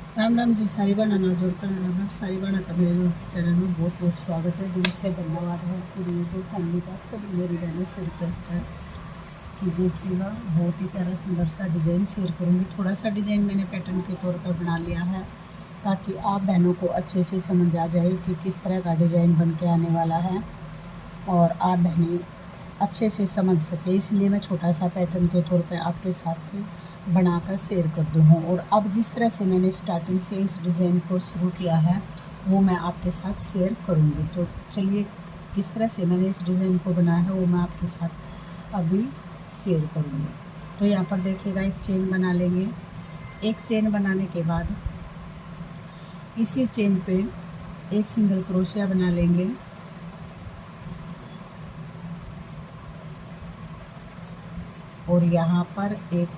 राम राम जी। सारी बाणा ना जोड़कर राम राम। सारी बाणा का मेरे यूट्यूब चैनल में बहुत बहुत स्वागत है। दिल से धन्यवाद है पूरी यूट्यूब फैमिली का। सभी मेरी बहनों से रिक्वेस्ट है कि देखिएगा, बहुत ही प्यारा सुंदर सा डिज़ाइन शेयर करूँगी। थोड़ा सा डिज़ाइन मैंने पैटर्न के तौर पर बना लिया है ताकि आप बहनों को अच्छे से समझ आ जाए कि किस तरह का डिज़ाइन बन के आने वाला है और आप बहनें अच्छे से समझ सके, इसलिए मैं छोटा सा पैटर्न के तौर पे आपके साथ बनाकर शेयर कर दूँ हूँ। और अब जिस तरह से मैंने स्टार्टिंग से इस डिज़ाइन को शुरू किया है वो मैं आपके साथ शेयर करूँगी। तो चलिए, किस तरह से मैंने इस डिज़ाइन को बनाया है वो मैं आपके साथ अभी शेयर करूँगी। तो यहाँ पर देखिएगा, एक चेन बना लेंगे। एक चेन बनाने के बाद इसी चेन पे एक सिंगल क्रोशिया बना लेंगे और यहाँ पर एक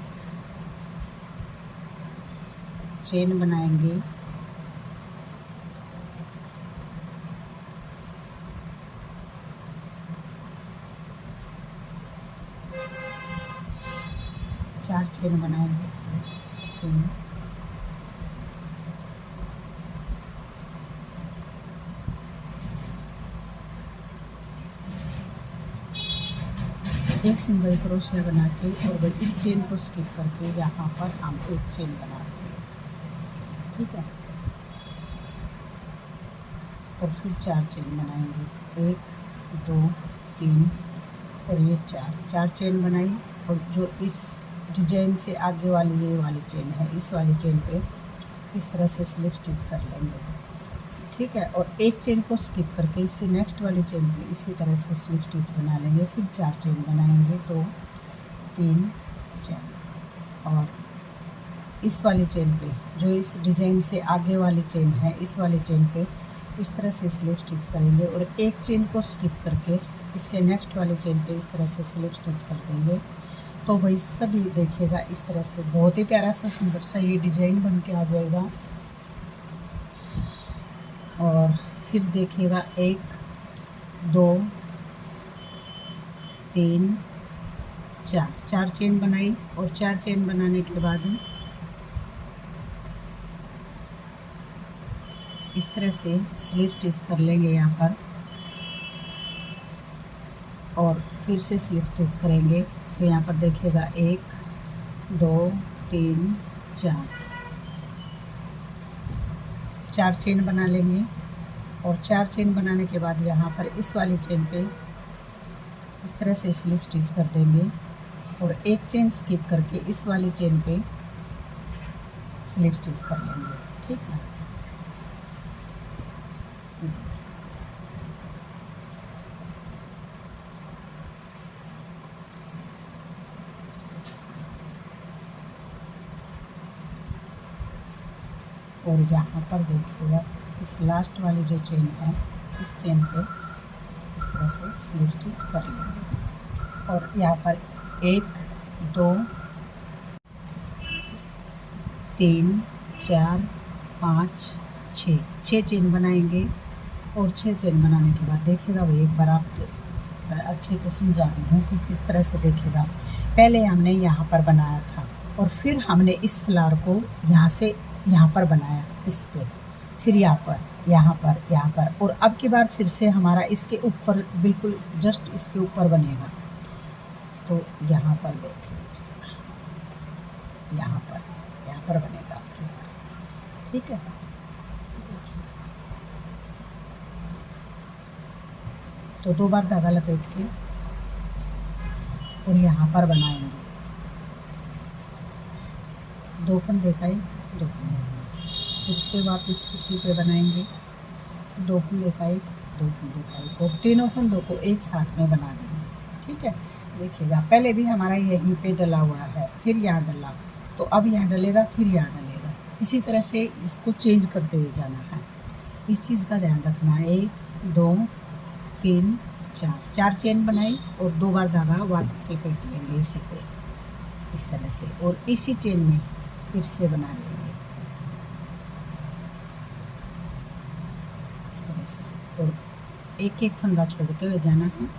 चेन बनाएंगे चार चेन बनाएंगे। एक सिंगल क्रोशिया बना के और वही इस चेन को स्किप करके यहाँ पर हम एक चेन बना देंगे। ठीक है, और फिर चार चेन बनाएंगे, 1 2 3 और ये चार चेन बनाई। और जो इस डिजाइन से आगे वाली ये वाली चेन है, इस वाली चेन पे इस तरह से स्लिप स्टिच कर लेंगे। ठीक है, और एक चेन को स्किप करके इससे नेक्स्ट वाली चेन पे इसी तरह से स्लिप स्टिच बना लेंगे। फिर चार चेन बनाएंगे, 2 3 4। और इस वाली चेन पे, जो इस डिज़ाइन से आगे वाली चेन है, इस वाली चेन पे इस तरह से स्लिप स्टिच करेंगे और एक चेन को स्किप करके इससे नेक्स्ट वाली चेन पे इस तरह से स्लिप स्टिच कर देंगे। तो भाई सभी देखिएगा, इस तरह से बहुत ही प्यारा सा सुंदर सा ये डिज़ाइन बन के आ जाएगा। और फिर देखिएगा, 1 2 3 4 चेन बनाई और चार चेन बनाने के बाद इस तरह से स्लिप स्टिच कर लेंगे यहाँ पर और फिर से स्लिप स्टिच करेंगे। तो यहाँ पर देखिएगा, 1 2 3 4 चेन बना लेंगे और चार चेन बनाने के बाद यहाँ पर इस वाली चेन पे इस तरह से स्लिप स्टिच कर देंगे और एक चेन स्किप करके इस वाली चेन पे स्लिप स्टिच कर लेंगे। ठीक है, और यहाँ पर देखिएगा, इस लास्ट वाली जो चेन है, इस चेन पे इस तरह से स्लिप स्टिच कर लेंगे। और यहाँ पर 1 2 3 4 5 6 चेन बनाएंगे। और 6 चेन बनाने के बाद देखिएगा भाई, एक बार आप अच्छे से समझा दी हूँ कि किस तरह से। देखिएगा, पहले हमने यहाँ पर बनाया था और फिर हमने इस फ्लावर को यहाँ से यहाँ पर बनाया, इस पे, फिर यहाँ पर और अब की बार फिर से हमारा इसके ऊपर, बिल्कुल जस्ट इसके ऊपर बनेगा। तो यहाँ पर देख लीजिएगा, यहाँ पर बनेगा आपकी बार। ठीक है, देखिए, तो 2 बार धागा लपेट के और यहाँ पर बनाएंगे, 2 फंदे का 1 2 फंदे का 1। फिर से वापस इसी पे बनाएंगे, 2 फंदे का 1 2 फंदे का 1 और तीनों फंदों को एक साथ में बना देंगे। ठीक है, देखिएगा, पहले भी हमारा यहीं पे डला हुआ है, फिर यहाँ डला, तो अब यहाँ डलेगा, फिर यहाँ डलेगा। इसी तरह से इसको चेंज करते हुए जाना है, इस चीज़ का ध्यान रखना है। 1 2 3 4 चेन बनाई और 2 बार धागा वापस लपेट लेंगे इसी पे, इस तरह से, और इसी चेन में फिर से बना लेंगे इस तरह से, और एक एक फंदा छोड़ते हुए जाना है।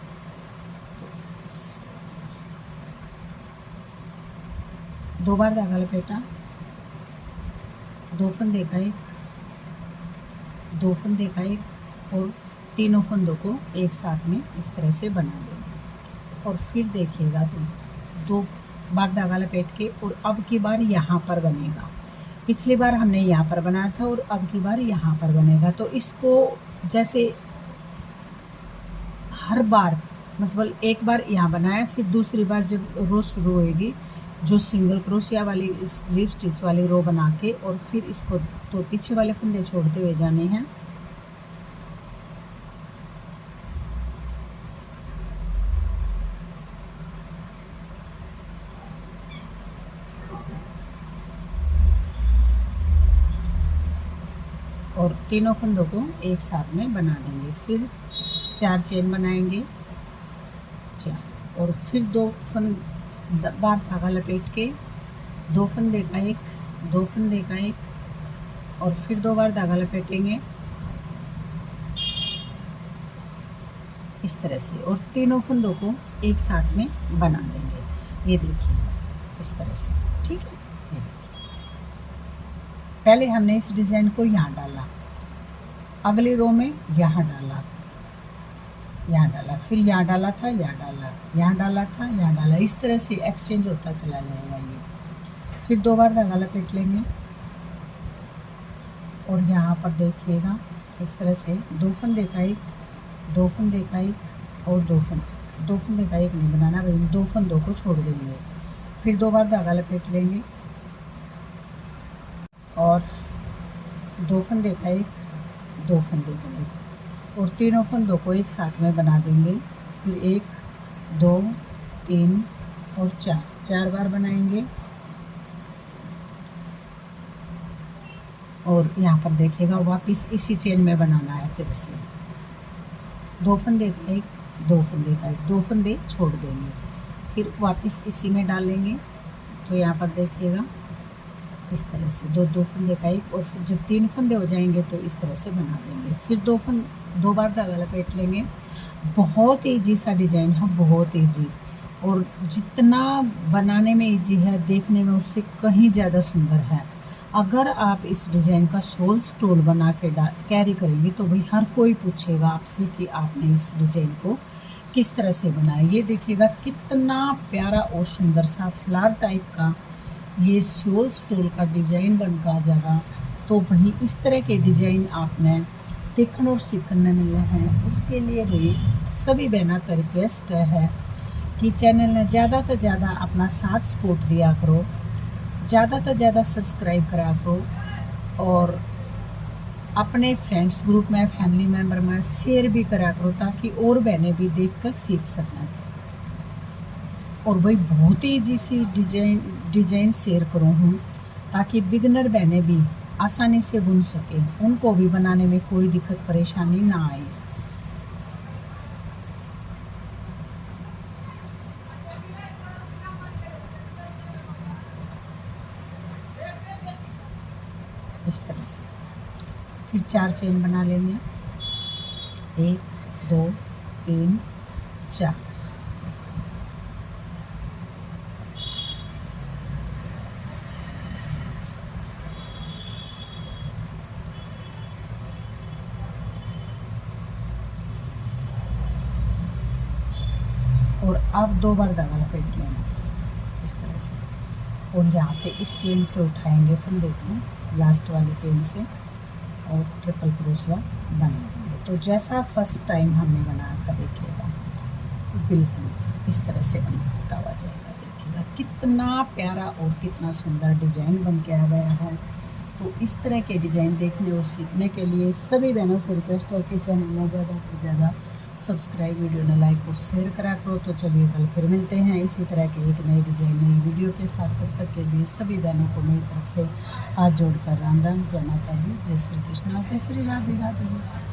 2 बार धागा लपेटा 2 फंदे का एक, 2 फंदे का एक और तीनों फंदों को एक साथ में इस तरह से बना देंगे। और फिर देखिएगा तो 2 बार धागा लपेट के, और अब की बार यहाँ पर बनेगा। पिछली बार हमने यहाँ पर बनाया था और अब की बार यहाँ पर बनेगा। तो इसको जैसे हर बार मतलब एक बार यहाँ बनाया, फिर दूसरी बार जब रो शुरू होएगी जो सिंगल क्रोशिया वाली स्लीव स्टिच वाली रो बना के, और फिर इसको तो पीछे वाले फंदे छोड़ते हुए जाने हैं। और तीनों फंदों को एक साथ में बना देंगे। फिर 4 चेन बनाएंगे, 4, और फिर 2 बार धागा लपेट के 2 फंदे का एक, 2 फंदे का एक, और फिर 2 बार धागा लपेटेंगे इस तरह से, और तीनों फंदों को एक साथ में बना देंगे। ये देखिए इस तरह से, ठीक है। ये देखिए पहले हमने इस डिज़ाइन को यहाँ डाला, अगली रो में यहाँ डाला, यहाँ डाला, फिर यहाँ डाला था, यहाँ डाला, यहाँ डाला था, यहाँ डाला, इस तरह से एक्सचेंज होता चला जाएगा ये। फिर 2 बार धागा लपेट लेंगे, और यहाँ पर देखिएगा इस तरह से 2 फंदे का एक, 2 फंदे का एक, और 2 फंदे का एक नहीं बनाना भाई, 2 फंदों को छोड़ देंगे। फिर 2 बार धागा लपेट लेंगे, और 2 फंदे का एक, 2 फंदे का एक, और तीनों फंदों को एक साथ में बना देंगे। फिर 1, 2, 3 और 4 बार बनाएंगे। और यहाँ पर देखिएगा वापस इसी चेन में बनाना है। फिर से 2 फंदे का एक, 2 फंदे का एक, 2 फंदे छोड़ देंगे, फिर वापस इसी में डालेंगे। तो यहाँ पर देखिएगा इस तरह से 2 फंदे का एक, और फिर जब 3 फंदे हो जाएंगे तो इस तरह से बना देंगे। फिर 2 बार धागा लपेट लेंगे। बहुत ईजी सा डिजाइन है, बहुत ईजी, और जितना बनाने में ईजी है देखने में उससे कहीं ज़्यादा सुंदर है। अगर आप इस डिज़ाइन का शॉल स्टोल बना के कैरी करेंगे तो भाई हर कोई पूछेगा आपसे कि आपने इस डिज़ाइन को किस तरह से बनाया। ये देखिएगा कितना प्यारा और सुंदर सा फ्लावर टाइप का ये शॉल स्टोल का डिज़ाइन बन का जाएगा। तो भाई इस तरह के डिज़ाइन आपने देखने और सीखने मिले हैं, उसके लिए भाई सभी बहनों का रिक्वेस्ट है कि चैनल ने ज़्यादा से ज़्यादा अपना साथ सपोर्ट दिया करो, ज़्यादा से ज़्यादा सब्सक्राइब करा करो, और अपने फ्रेंड्स ग्रुप में, फैमिली मेम्बर में शेयर भी करा करो ताकि और बहनें भी देख कर सीख सकें। और भाई बहुत ही ईजी सी डिज़ाइन शेयर करूँ हूँ ताकि बिगनर बहनें भी आसानी से बुन सकें, उनको भी बनाने में कोई दिक्कत परेशानी ना आए। इस तरह से फिर 4 चेन बना लेंगे, 1, 2, 3, 4। और अब 2 बार धागा लपेट लेना इस तरह से, और यहाँ से इस चेन से उठाएंगे फंदे को, लास्ट वाली चेन से, और ट्रिपल क्रोशिया बना देंगे। तो जैसा फर्स्ट टाइम हमने बनाया था देखिएगा बिल्कुल इस तरह से बनता हुआ जाएगा। देखिएगा कितना प्यारा और कितना सुंदर डिजाइन बन के आ गया है। तो इस तरह के डिज़ाइन देखने और सीखने के लिए सभी बहनों से रिक्वेस्ट है कि चैनल में ज़्यादा से ज़्यादा सब्सक्राइब, वीडियो ने लाइक और शेयर करा करो। तो चलिए कल फिर मिलते हैं इसी तरह के एक नई डिज़ाइन नई वीडियो के साथ। तब तक के लिए सभी बहनों को मेरी तरफ से हाथ जोड़कर राम राम, जय माता दी, जय श्री कृष्णा, जय श्री राधे राधे।